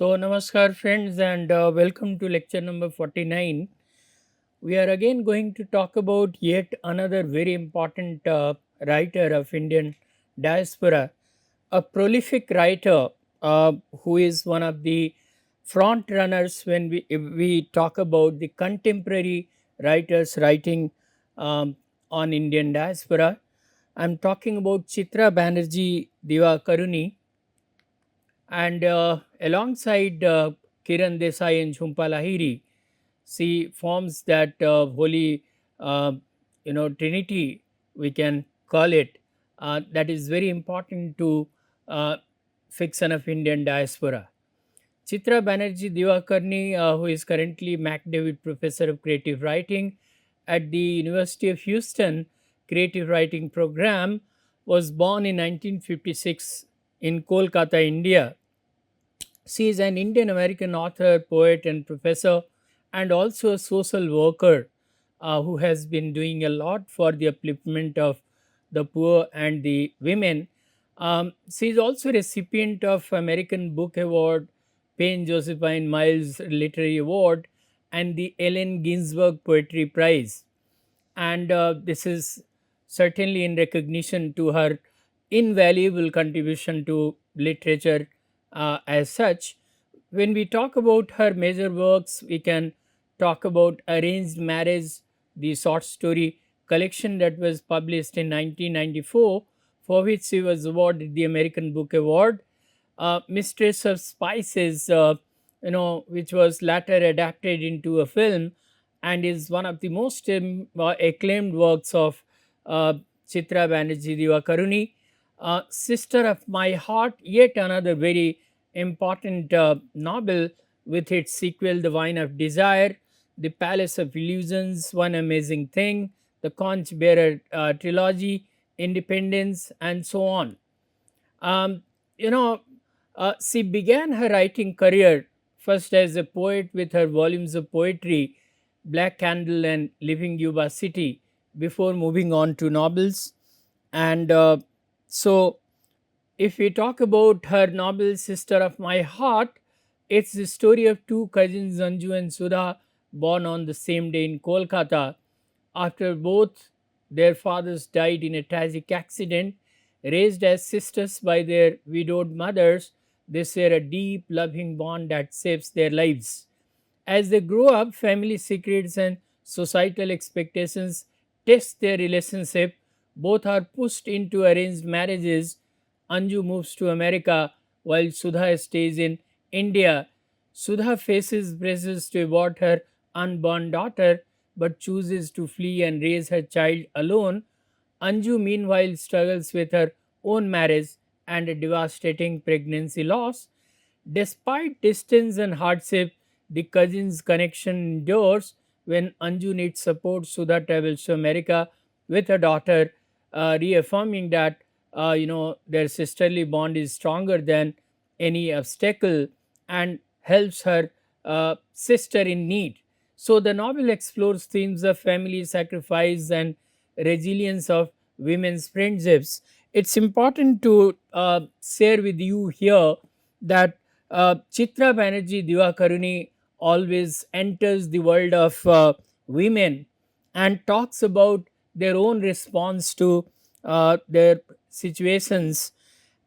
So, namaskar friends, and welcome to lecture number 49. We are again going to talk about yet another very important writer of Indian diaspora, a prolific writer who is one of the front runners when we talk about the contemporary writers writing on Indian diaspora. I'm talking about Chitra Banerjee Divakaruni, and alongside Kiran Desai and Jhumpa Lahiri, she forms that holy, uh, trinity, we can call it, that is very important to uh, fiction of Indian diaspora. Chitra Banerjee Divakaruni, who is currently MacDavid Professor of Creative Writing at the University of Houston Creative Writing Program, was born in 1956 in Kolkata, India. She is an Indian American author, poet, and professor, and also a social worker who has been doing a lot for the upliftment of the poor and the women. She is also recipient of American Book Award, Payne Josephine Miles Literary Award, and the Allen Ginsberg Poetry Prize. And this is certainly in recognition to her invaluable contribution to literature as such. When we talk about her major works, we can talk about Arranged Marriage, the short story collection that was published in 1994, for which she was awarded the American Book Award. Mistress of Spices, which was later adapted into a film and is one of the most acclaimed works of uh, Chitra Banerjee Divakaruni. Sister of My Heart, yet another very important novel with its sequel, The Wine of Desire, The Palace of Illusions, One Amazing Thing, the Conch Bearer trilogy, Independence, and so on. Um, you know, she began her writing career first as a poet with her volumes of poetry, Black Candle and Living Yuba City, before moving on to novels. And so, if we talk about her novel Sister of My Heart, it's the story of two cousins, Anju and Sudha, born on the same day in Kolkata. After both their fathers died in a tragic accident, raised as sisters by their widowed mothers, they share a deep, loving bond that shapes their lives. As they grow up, family secrets and societal expectations test their relationship. Both are pushed into arranged marriages. Anju moves to America while Sudha stays in India. Sudha faces pressures to abort her unborn daughter but chooses to flee and raise her child alone. Anju, meanwhile, struggles with her own marriage and a devastating pregnancy loss. Despite distance and hardship, the cousins' connection endures. When Anju needs support, Sudha travels to America with her daughter, reaffirming that their sisterly bond is stronger than any obstacle and helps her sister in need. So the novel explores themes of family sacrifice and resilience of women's friendships. It's important to share with you here that Chitra Banerjee Divakaruni always enters the world of women and talks about their own response to their situations.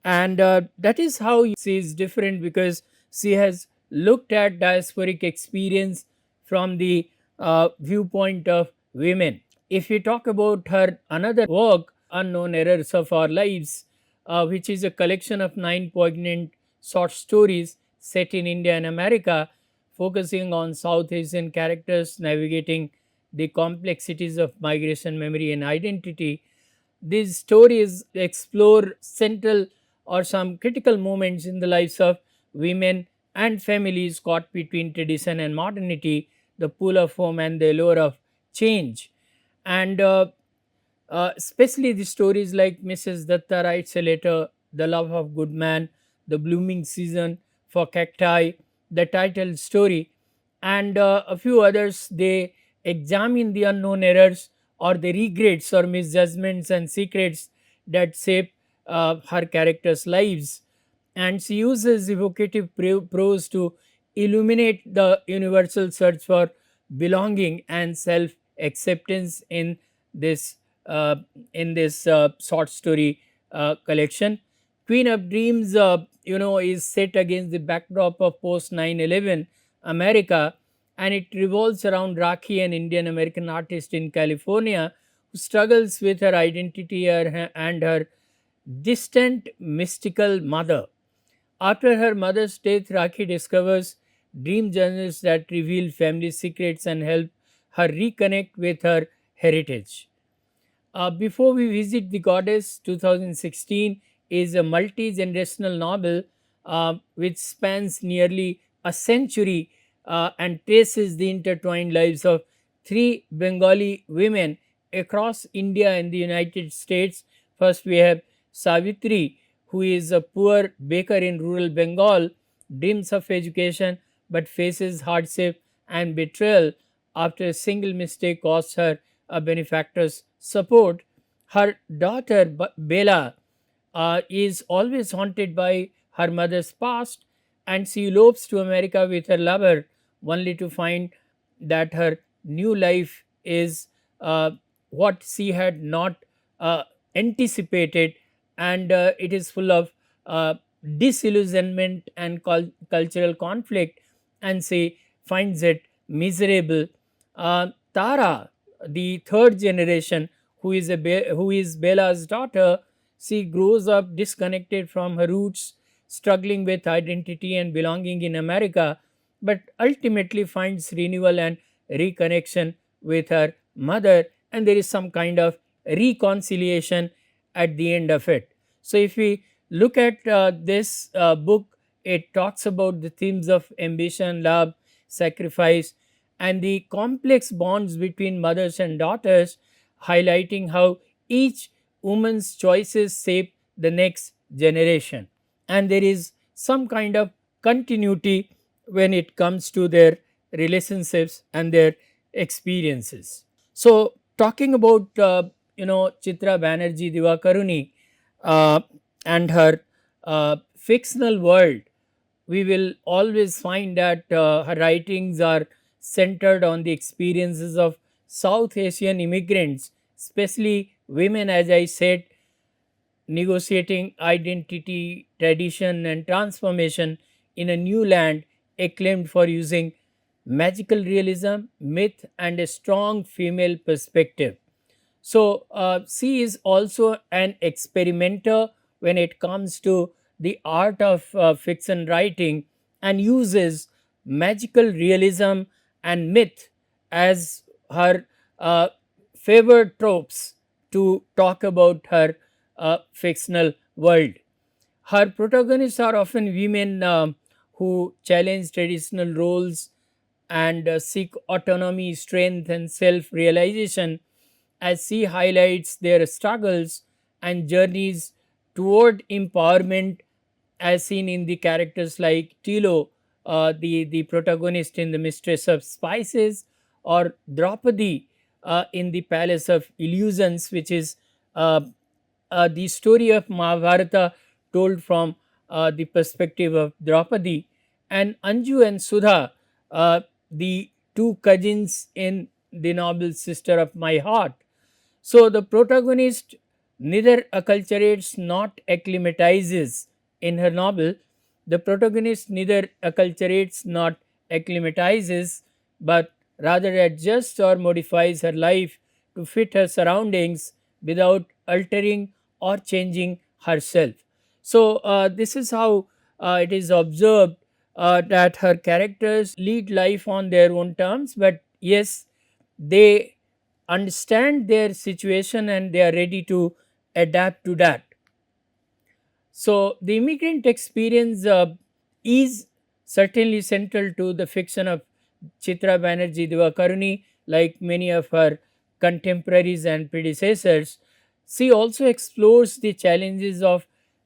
And that is how she is different, because she has looked at diasporic experience from the viewpoint of women. If we talk about her another work, Unknown Errors of Our Lives, which is a collection of 9 poignant short stories set in India and America, focusing on South Asian characters navigating the complexities of migration, memory, and identity. These stories explore central or some critical moments in the lives of women and families caught between tradition and modernity, the pull of home and the allure of change. And especially the stories like Mrs. Datta Writes a Letter, The Love of Good Man, The Blooming Season for Cacti, the title story, and a few others. They examine the unknown errors or the regrets or misjudgments and secrets that shape her characters' lives. and she uses evocative prose to illuminate the universal search for belonging and self acceptance this uh, in this short story collection. Queen of Dreams, is set against the backdrop of post 9/11 America, and it revolves around Rakhi, an Indian American artist in California who struggles with her identity and her distant mystical mother. After her mother's death, Rakhi discovers dream journals that reveal family secrets and help her reconnect with her heritage. Before We Visit the Goddess, 2016, is a multi generational novel which spans nearly a century and traces the intertwined lives of three Bengali women across India and the United States. First, we have Savitri, who is a poor baker in rural Bengal, dreams of education but faces hardship and betrayal after a single mistake costs her a benefactor's support. Her daughter Bela is always haunted by her mother's past, and she elopes to America with her lover, only to find that her new life is what she had not uh, anticipated, and it is full of uh, disillusionment and cultural conflict, and she finds it miserable. Tara, the third generation, who is Bella's daughter, she grows up disconnected from her roots, struggling with identity and belonging in America, but ultimately finds renewal and reconnection with her mother, and there is some kind of reconciliation at the end of it. So, if we look at this book, it talks about the themes of ambition, love, sacrifice, and the complex bonds between mothers and daughters, highlighting how each woman's choices shape the next generation. And there is some kind of continuity when it comes to their relationships and their experiences. So, talking about Chitra Banerjee Divakaruni uh, and her fictional world, we will always find that her writings are centered on the experiences of South Asian immigrants, especially women, as I said, negotiating identity, tradition, and transformation in a new land, acclaimed for using magical realism, myth, and a strong female perspective. So, she is also an experimenter when it comes to the art of fiction writing, and uses magical realism and myth as her uh, favored tropes to talk about her fictional world. Her protagonists are often women who challenge traditional roles and seek autonomy, strength, and self realization, as she highlights their struggles and journeys toward empowerment, as seen in the characters like Tilo, the protagonist in The Mistress of Spices, or Draupadi in The Palace of Illusions, which is uh, the story of Mahabharata told from the perspective of Draupadi, and Anju and Sudha, the two cousins in the novel Sister of My Heart. So the protagonist neither acculturates not acclimatizes in her novel. The protagonist neither acculturates not acclimatizes, but rather adjusts or modifies her life to fit her surroundings without altering or changing herself. So, this is how it is observed that her characters lead life on their own terms, but yes, they understand their situation and they are ready to adapt to that. So, the immigrant experience is certainly central to the fiction of Chitra Banerjee Divakaruni, like many of her contemporaries and predecessors. She also explores the challenges of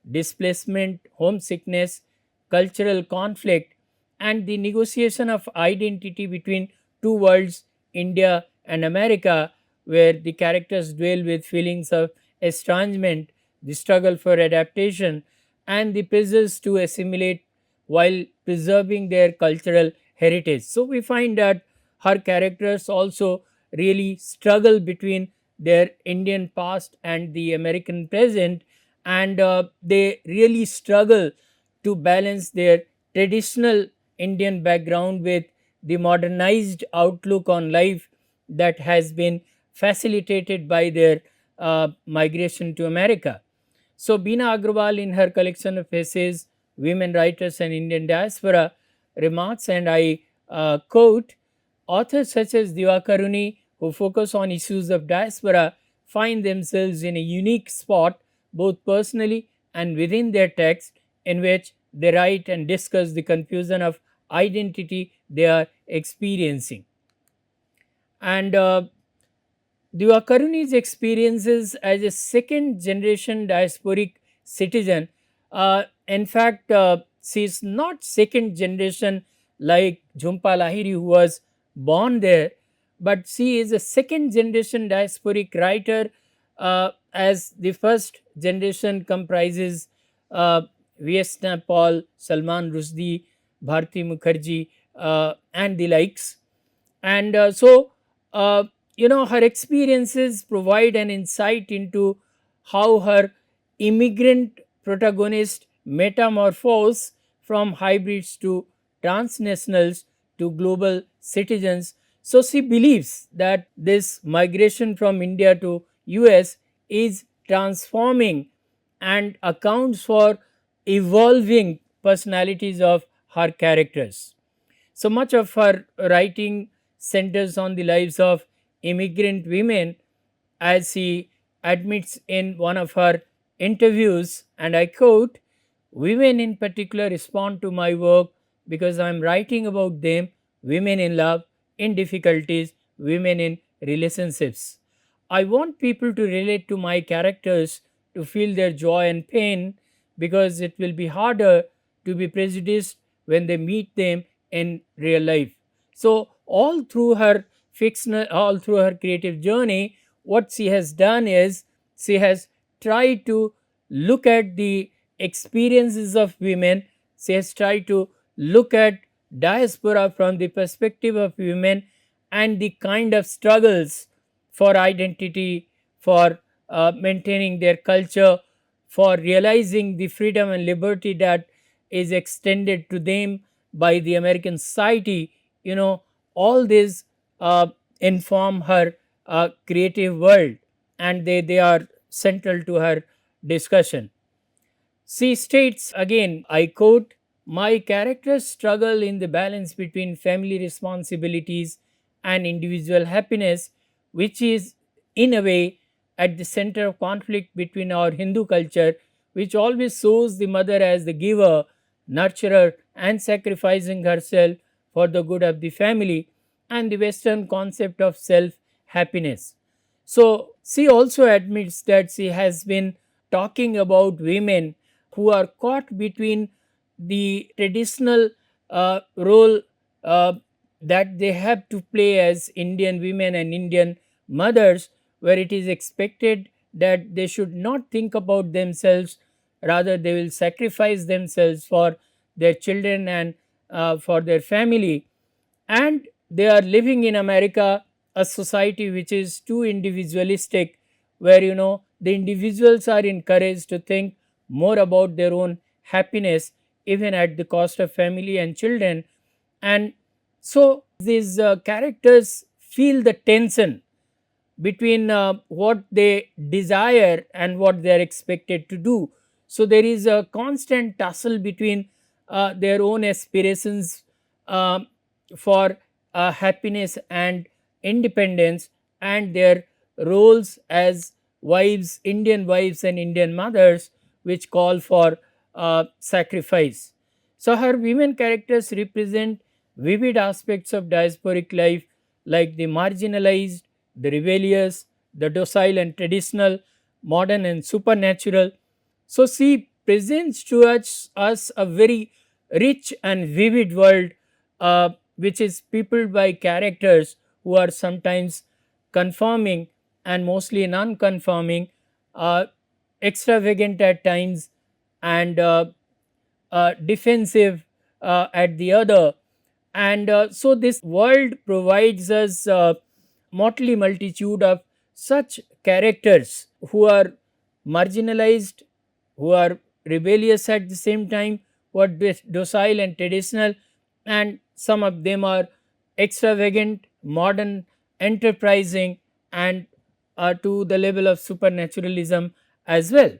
displacement, homesickness, cultural conflict, and the negotiation of identity between two worlds, India and America, where the characters dwell with feelings of estrangement, the struggle for adaptation, and the pressures to assimilate while preserving their cultural heritage. So, we find that her characters also really struggle between their Indian past and the American present, and they really struggle to balance their traditional Indian background with the modernized outlook on life that has been facilitated by their migration to America. So, Beena Agrawal, in her collection of essays, Women Writers and Indian Diaspora, remarks, and I quote, authors such as Divakaruni, who focus on issues of diaspora, find themselves in a unique spot, both personally and within their text, in which they write and discuss the confusion of identity they are experiencing. And Divakaruni's experiences as a second generation diasporic citizen, in fact, she is not second generation like Jhumpa Lahiri, who was born there, but she is a second generation diasporic writer, as the first generation comprises uh, V.S. Naipaul, Salman Rushdie, Bharati Mukherjee, and the likes. And uh, her experiences provide an insight into how her immigrant protagonist metamorphose from hybrids to transnationals to global citizens. So she believes that this migration from India to US is transforming and accounts for evolving personalities of her characters. So much of her writing centers on the lives of immigrant women, as she admits in one of her interviews, and I quote, women in particular respond to my work because I am writing about them, women in love, in difficulties, women in relationships. I want people to relate to my characters, to feel their joy and pain, because it will be harder to be prejudiced when they meet them in real life. So, all through her creative journey, what she has done is she has tried to look at the experiences of women. She has tried to look at diaspora from the perspective of women and the kind of struggles for identity, for maintaining their culture, for realizing the freedom and liberty that is extended to them by the American society. All these uh, inform her creative world, and they are central to her discussion. She states again, I quote, my characters struggle in the balance between family responsibilities and individual happiness, which is, in a way, at the center of conflict between our Hindu culture, which always shows the mother as the giver, nurturer, and sacrificing herself for the good of the family, and the Western concept of self happiness. So, she also admits that she has been talking about women who are caught between the traditional role uh, that they have to play as Indian women and Indian mothers, where it is expected that they should not think about themselves, rather, they will sacrifice themselves for their children and for their family. And they are living in America, a society which is too individualistic, where the individuals are encouraged to think more about their own happiness, even at the cost of family and children. And so these characters feel the tension between what they desire and what they are expected to do. So there is a constant tussle between their own aspirations uh, for happiness and independence, and their roles as wives, Indian wives and Indian mothers, which call for sacrifice. So her women characters represent vivid aspects of diasporic life, like the marginalized, the rebellious, the docile and traditional, modern and supernatural. So she presents to us a very rich and vivid world, which is peopled by characters who are sometimes conforming and mostly non conforming, extravagant at times, and defensive at the other. And so this world provides us motley multitude of such characters who are marginalized, who are rebellious at the same time, who are docile and traditional, and some of them are extravagant, modern, enterprising, and to the level of supernaturalism as well.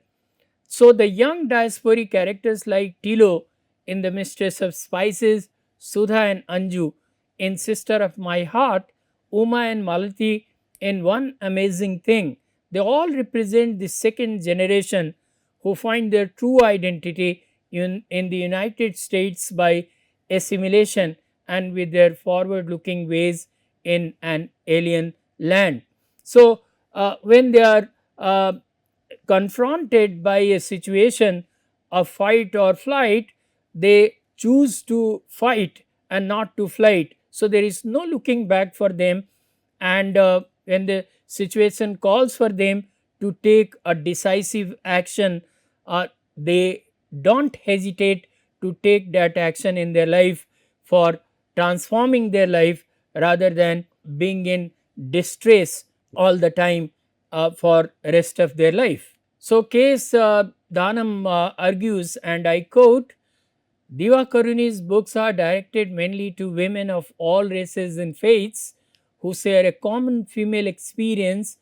So the young diasporic characters like Tilo in The Mistress of Spices, Sudha and Anju in Sister of My Heart, Uma and Malati in One Amazing Thing, they all represent the second generation who find their true identity in the United States by assimilation and with their forward looking ways in an alien land. So, when they are confronted by a situation of fight or flight, they choose to fight and not to flight. So there is no looking back for them, and when the situation calls for them to take a decisive action, they don't hesitate to take that action in their life for transforming their life rather than being in distress all the time for rest of their life. So, case Dhanam argues, and I quote, Divakaruni's books are directed mainly to women of all races and faiths who share a common female experience.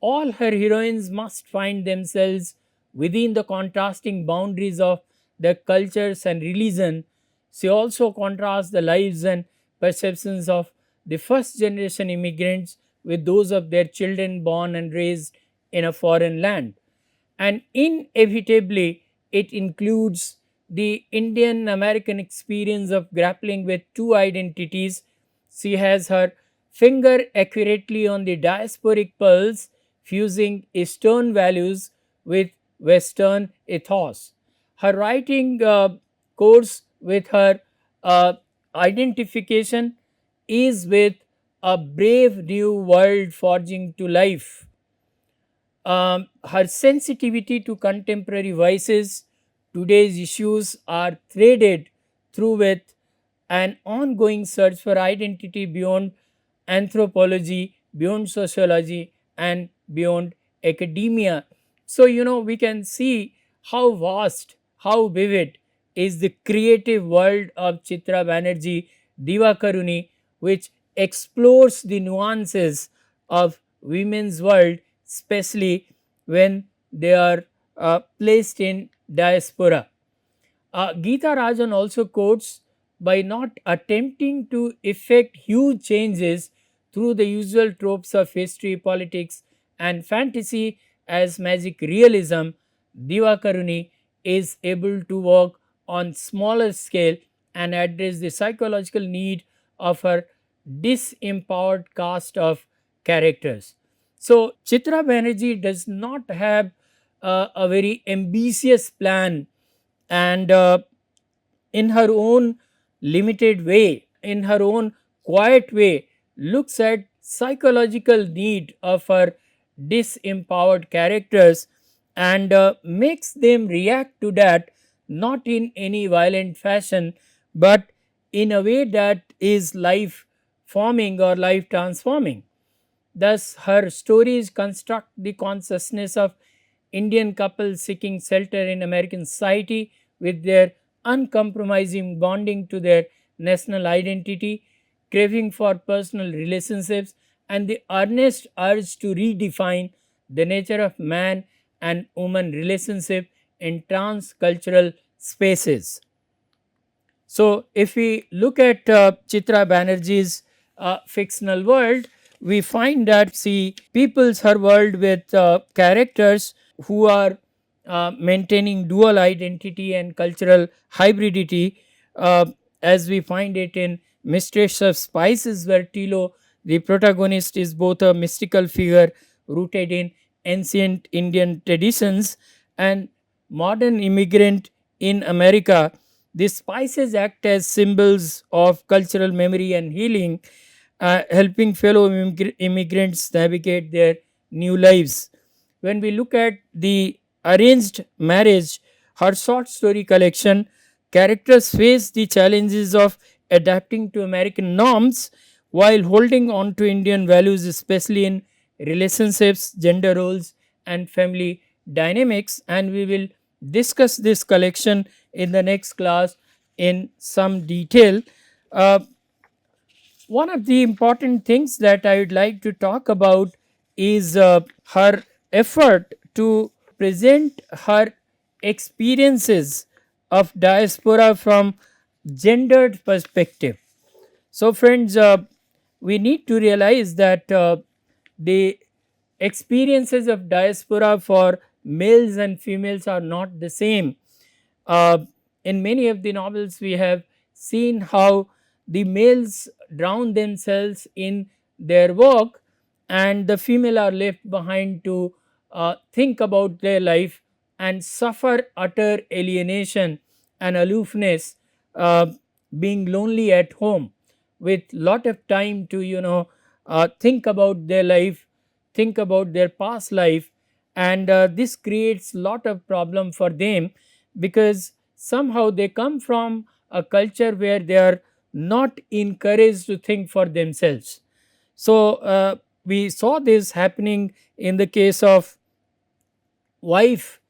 All her heroines must find themselves within the contrasting boundaries of their cultures and religion. She also contrasts the lives and perceptions of the first generation immigrants with those of their children born and raised in a foreign land, and inevitably it includes the Indian American experience of grappling with two identities. She has her finger accurately on the diasporic pulse, fusing Eastern values with Western ethos. Her writing course with her uh, identification is with a brave new world forging to life. Her sensitivity to contemporary voices, today's issues are threaded through with an ongoing search for identity beyond anthropology, beyond sociology, and beyond academia. So, we can see how vast, how vivid is the creative world of Chitra Banerjee Divakaruni, which explores the nuances of women's world, especially when they are placed in diaspora. Geeta Rajan also quotes, by not attempting to effect huge changes through the usual tropes of history, politics, and fantasy as magic realism, Divakaruni is able to work on smaller scale and address the psychological need of her disempowered cast of characters. So, Chitra Banerjee does not have a very ambitious plan, and in her own limited way, in her own quiet way, looks at psychological need of her disempowered characters and makes them react to that, not in any violent fashion but in a way that is life forming or life transforming. Thus, her stories construct the consciousness of Indian couples seeking shelter in American society with their uncompromising bonding to their national identity, craving for personal relationships, and the earnest urge to redefine the nature of man and woman relationship in transcultural spaces. So, if we look at Chitra Banerjee's fictional world, we find that she peoples her world with characters who are maintaining dual identity and cultural hybridity, uh, as we find it in Mistress of Spices, where Tilo, the protagonist, is both a mystical figure rooted in ancient Indian traditions and modern immigrant in America. These spices act as symbols of cultural memory and healing, helping fellow immigrants navigate their new lives. When we look at the arranged marriage her short story collection, characters face the challenges of adapting to American norms while holding on to Indian values, especially in relationships, gender roles, and family dynamics. And we will discuss this collection in the next class in some detail. Uh, One of the important things that I would like to talk about is her effort to present her experiences of diaspora from gendered perspective. So, friends, we need to realize that the experiences of diaspora for males and females are not the same. uh, in many of the novels, we have seen how the males drown themselves in their work, and the female are left behind to think about their life and suffer utter alienation and aloofness, uh, being lonely at home with lot of time to think about their life, think about their past life. And this creates lot of problem for them, because somehow they come from a culture where they are not encouraged to think for themselves. So we saw this happening in the case of wife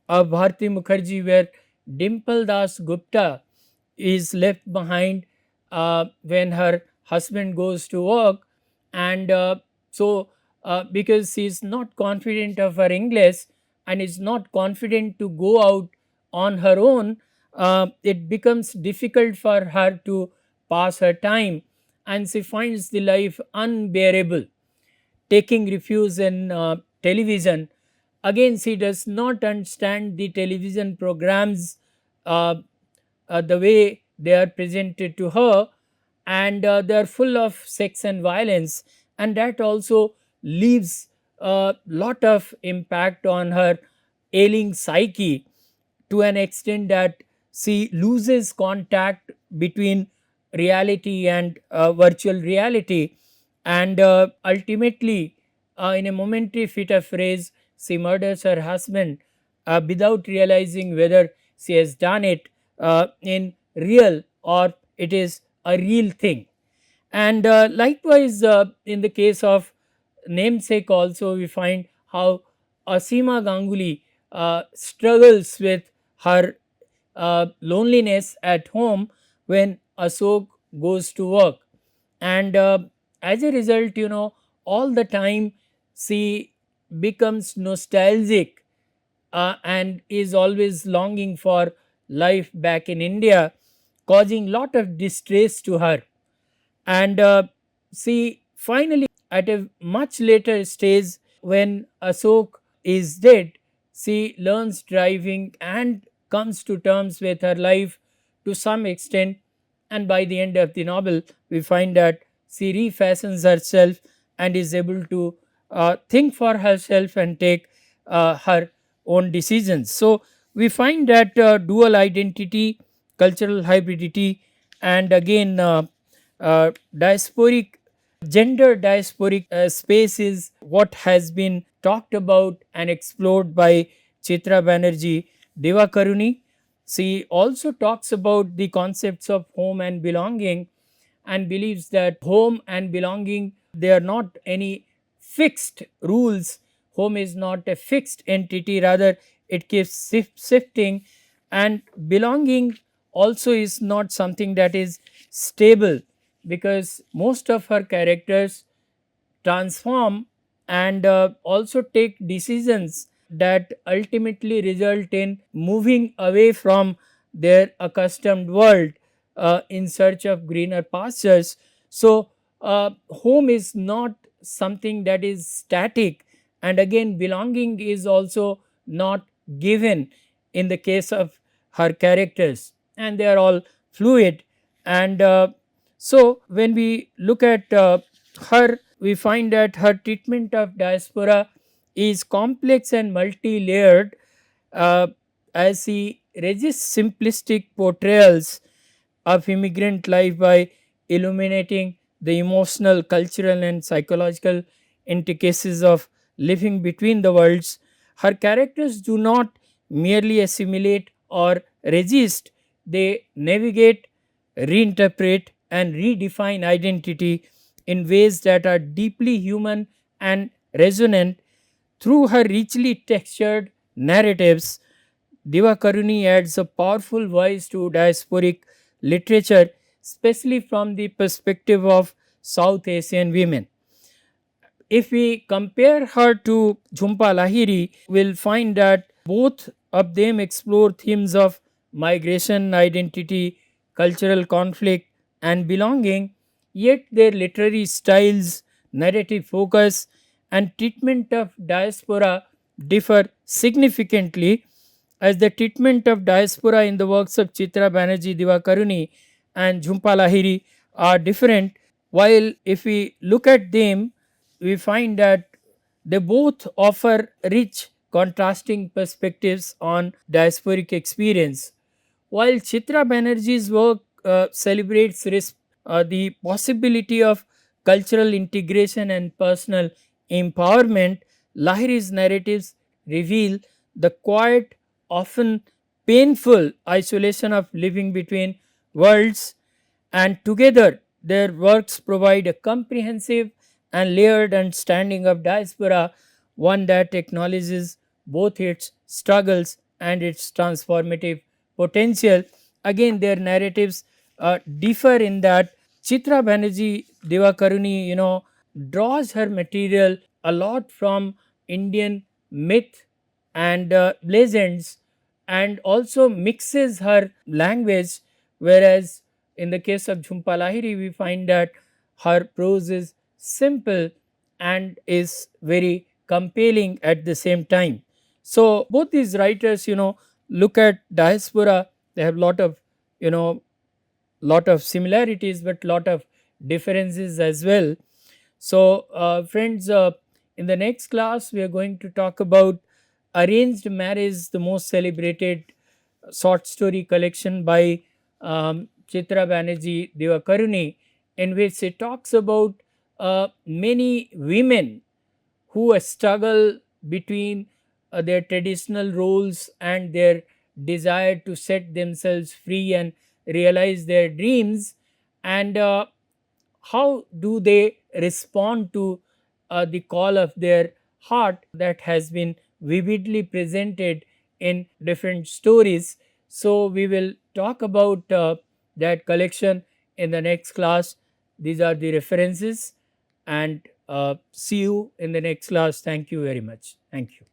of Bharati Mukherjee, where Dimple Das Gupta is left behind when her husband goes to work. And because she is not confident of her English and is not confident to go out on her own, it becomes difficult for her to pass her time, and she finds the life unbearable, taking refuge in television. Again, she does not understand the television programs uh, the way they are presented to her, and they are full of sex and violence, and that also leaves a lot of impact on her ailing psyche, to an extent that she loses contact between reality and virtual reality. And ultimately, in a momentary fit of rage, she murders her husband without realizing whether she has done it in real or it is a real thing. And likewise, in the case of namesake also, we find how Asima Ganguly struggles with her loneliness at home when Ashok goes to work. And as a result, all the time she becomes nostalgic and is always longing for life back in India, causing lot of distress to her. And she finally, at a much later stage, when Ashok is dead, she learns driving and comes to terms with her life to some extent. And by the end of the novel, we find that she refashions herself and is able to think for herself and take her own decisions. So we find that dual identity, cultural hybridity, and again diasporic, gender diasporic space is what has been talked about and explored by Chitra Banerjee Divakaruni. She also talks about the concepts of home and belonging, and believes that home and belonging, they are not any fixed rules. Home is not a fixed entity, rather it keeps shifting. And belonging also is not something that is stable, because most of her characters transform and also take decisions that ultimately result in moving away from their accustomed world in search of greener pastures. So, home is not something that is static, and again, belonging is also not given in the case of her characters, and they are all fluid. And so, when we look at her, we find that her treatment of diaspora is complex and multi layered, uh, as he resists simplistic portrayals of immigrant life by illuminating the emotional, cultural, and psychological intricacies of living between the worlds. Her characters do not merely assimilate or resist, they navigate, reinterpret, and redefine identity in ways that are deeply human and resonant. Through her richly textured narratives, Divakaruni adds a powerful voice to diasporic literature, especially from the perspective of South Asian women. If we compare her to Jhumpa Lahiri, we'll find that both of them explore themes of migration, identity, cultural conflict, and belonging, yet their literary styles, narrative focus, and treatment of diaspora differ significantly, as the treatment of diaspora in the works of Chitra Banerjee Divakaruni and Jhumpa Lahiri are different. While if we look at them, we find that they both offer rich contrasting perspectives on diasporic experience. While Chitra Banerjee's work celebrates the possibility of cultural integration and personal empowerment, Lahiri's narratives reveal the quiet, often painful isolation of living between worlds, and together their works provide a comprehensive and layered understanding of diaspora, one that acknowledges both its struggles and its transformative potential. Again, their narratives differ in that Chitra Banerjee Divakaruni, draws her material a lot from Indian myth and legends, and also mixes her language, whereas in the case of Jhumpa Lahiri we find that her prose is simple and is very compelling at the same time. So both these writers, look at diaspora, they have you know lot of similarities but lot of differences as well. So friends, in the next class we are going to talk about Arranged Marriage, the most celebrated short story collection by Chitra Banerjee Divakaruni, in which it talks about many women who struggle between their traditional roles and their desire to set themselves free and realize their dreams, and how do they respond to the call of their heart that has been vividly presented in different stories. So we will talk about that collection in the next class. These are the references, and see you in the next class. Thank you very much. Thank you.